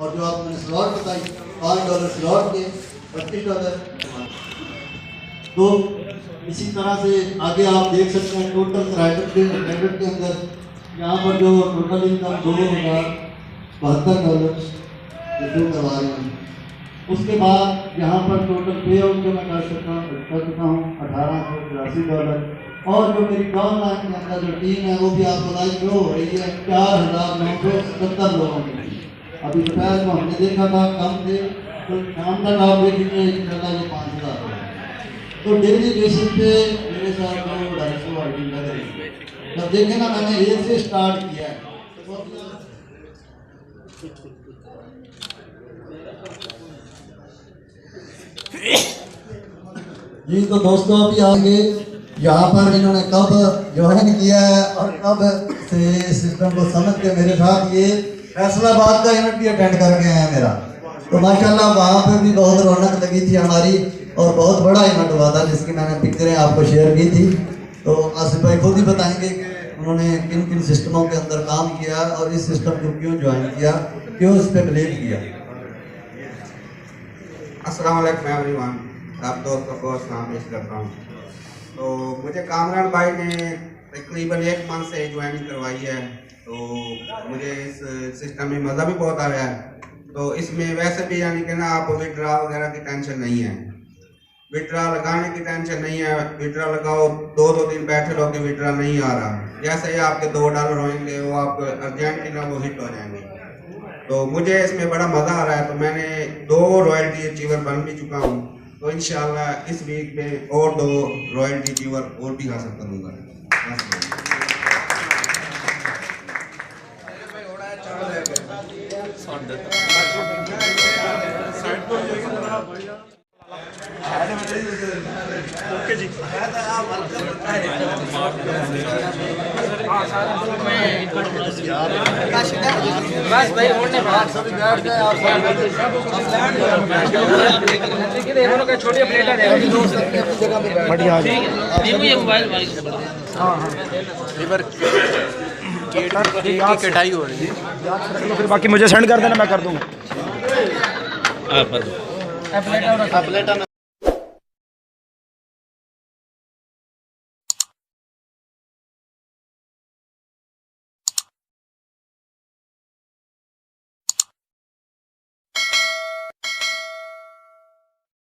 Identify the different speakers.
Speaker 1: और जो आपने स्लॉट बताई $5 स्लॉट के $32। तो इसी तरह से आगे आप देख सकते हैं टोटल क्रेडिट के अंदर यहाँ पर जो टोटल इनकम $2,072 जो करवा रहे हैं। उसके बाद यहाँ पर टोटल पे आउट जो मैं कर चुका हूँ $1,883। और जो मेरी डाउन लाइन के अंदर जो टीम है वो भी आपको लाइव ग्रो हो रही है 4,977 लोगों की। अभी दोपहर को हमने देखा था कम थे, तो शाम तक आप देखेंगे इंशाल्लाह ये 5,000 हो। तो डेली बेसिस पे मेरे साथ 250 आईडी लग रही है। जब देखें ना मैंने एक से स्टार्ट किया है। जी तो दोस्तों अभी आगे यहाँ पर इन्होंने कब ज्वाइन किया है और कब से सिस्टम को समझ के मेरे साथ ये फैसलाबाद का इवेंट भी अटेंड करके आए हैं मेरा। तो माशाल्लाह वहाँ पे भी बहुत रौनक लगी थी हमारी और बहुत बड़ा इवेंट हुआ था जिसकी मैंने पिक्चरें आपको शेयर की थी। तो आसिफ भाई खुद ही बताएंगे कि उन्होंने किन किन सिस्टमों के अंदर काम किया और इस सिस्टम को क्यों ज्वाइन किया, क्यों इस पर बिलीव किया।
Speaker 2: अस्सलाम वालेकुम एवरीवन, आप दोस्तों को सलाम पेश करता हूँ। तो मुझे कामरान भाई ने तकरीबन 1 मंथ से ज्वाइनिंग करवाई है। तो मुझे इस सिस्टम में मज़ा भी बहुत आ रहा है। तो इसमें वैसे भी यानी कि ना आप विड्रा वगैरह की टेंशन नहीं है, विड्रा लगाने की टेंशन नहीं है। विड्रा लगाओ 2-2 दिन बैठे रहो कि विड्रा नहीं आ रहा, जैसे ही आपके $2 होंगे वो आप अर्जेंटली ना वो हिट हो जाएंगे। तो मुझे इसमें बड़ा मज़ा आ रहा है। तो मैंने 2 रॉयल्टी अचीवर बन भी चुका हूँ। तो इंशाल्लाह इस वीक में और 2 रॉयल्टी अचीवर और भी हासिल करूँगा।
Speaker 3: बस भाई उड़ने सभी बैठ गए आप छोटी प्लेट है बढ़िया ये मोबाइल की कटाई हो रही है। फिर बाकी मुझे सेंड कर देना, मैं कर दूँगा।